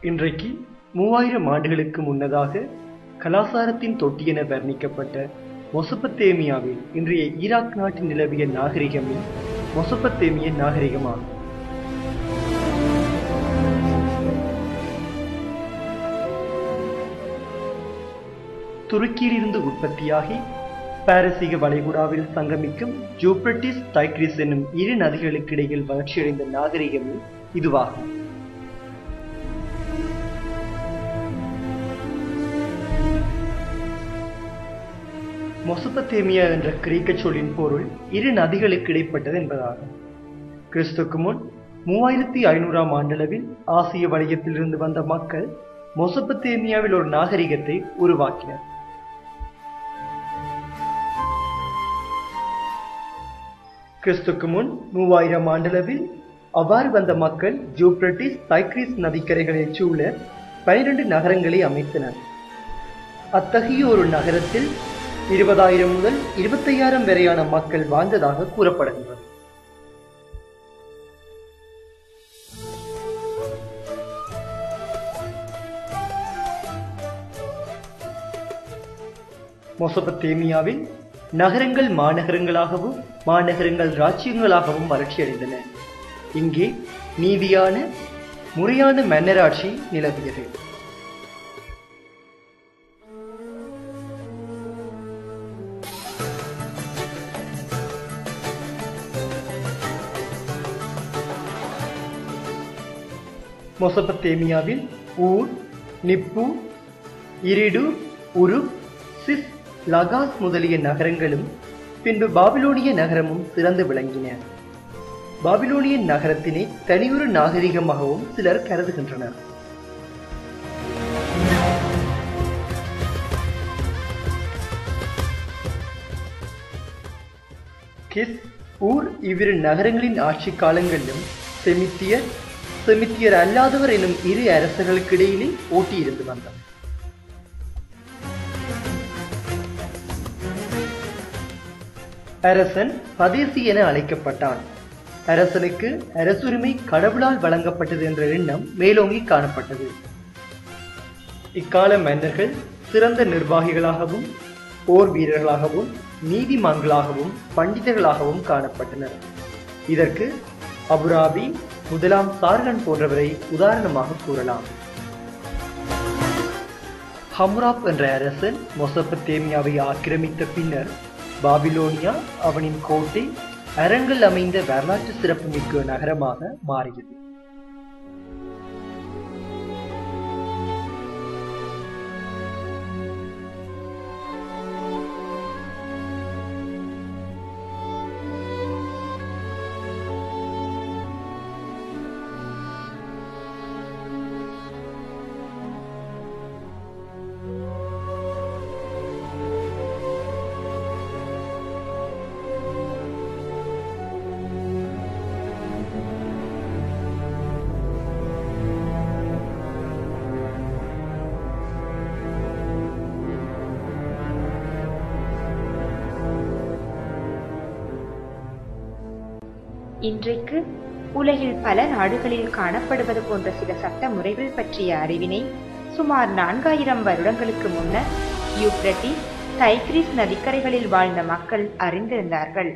இன்றைக்கு 3000 ஆண்டுகளுக்கு முன்னதாக கலாசாரத்தின் தொட்டி என வர்ணிக்கப்பட்ட மெசொப்பொத்தேமியாவில் இன்றைய ஈராக் நாட்டில் நிலவிய நாகரிகமே மெசொப்பொத்தேமிய நாகரிகமாகும். துருக்கியிலிருந்து உற்பத்தியாகி பாரசீக வளைகுடாவில் சங்கமிக்கும் யூப்ரட்டிஸ் டைக்ரிஸ் என்னும் இரு நதிகளுக்கு இடையில் வளர்ச்சியடைந்த நாகரிகமே இதுவாகும். மெசொப்பொத்தேமியா என்ற கிரேக்க சொல்லின் பொருள் இரு நதிகளுக்கு இடைப்பட்டது என்பதாகும். கிறிஸ்துக்கு முன் 3500 ஆண்டளவில் ஆசிய வலயத்திலிருந்து வந்த மக்கள் மெசொப்பொத்தேமியாவில் ஒரு நாகரிகத்தை உருவாக்கினர். கிறிஸ்துக்கு முன் 3000 ஆண்டளவில் அவ்வாறு வந்த மக்கள் யூப்ரட்டிஸ் டைக்ரிஸ் நதிக்கரைகளை சூழ 12 நகரங்களை அமைத்தனர். அத்தகைய ஒரு நகரத்தில் 20,000 முதல் 25,000 வரையான மக்கள் வாழ்ந்ததாக கூறப்படுகின்றது. மெசொப்பொத்தேமியாவில் நகரங்கள் மாநகரங்களாகவும் மாநகரங்கள் ராஜ்யங்களாகவும் வளர்ச்சியடைந்தன. இங்கே நீதியான முறையான மன்னராட்சி நிலவியது. மெசொப்பொத்தேமியாவில் ஊர், நிப்பு, இரிடு, உருக், சிஸ், லகாஸ் முதலிய நகரங்களும் பின்பு பாபிலோனிய நகரமும் சிறந்து விளங்கின. பாபிலோனிய நகரத்தினை தனியொரு நாகரிகமாகவும் சிலர் கருதுகின்றனர். கிஸ், ஊர் இவ்விரு நகரங்களின் ஆட்சி காலங்களிலும் செமித்தியர் அல்லாதவர் எனும் இரு அரசர்களுக்கு இடையிலே போட்டி இருந்து வந்தார். அரசன் பதேசி என அழைக்கப்பட்டான். அரசனுக்கு அரசுரிமை கடவுளால் வழங்கப்பட்டது என்ற எண்ணம் மேலோங்கி காணப்பட்டது. இக்கால மன்னர்கள் சிறந்த நிர்வாகிகளாகவும் போர் வீரர்களாகவும் நீதிமான்களாகவும் பண்டிதர்களாகவும் காணப்பட்டனர். இதற்கு அபுராபி, முதலாம் சார்கன் போன்றவரை உதாரணமாக கூறலாம். ஹம்முராப் என்ற அரசன் மெசொப்பொத்தேமியாவை ஆக்கிரமித்த பின்னர் பாபிலோனியா அவனின் கோட்டை, அரண்கள் அமைந்த வரலாற்று சிறப்புமிக்க நகரமாக மாறியது. இன்றைக்கு உலகில் பல நாடுகளில் காணப்படுவது போன்ற சில சட்ட முறைகள் பற்றிய அறிவினை சுமார் 4000 வருடங்களுக்கு முன்னர் யூப்ரட்டிஸ் டைக்ரிஸ் நதிக்கரைகளில் வாழ்ந்த மக்கள் அறிந்திருந்தார்கள்.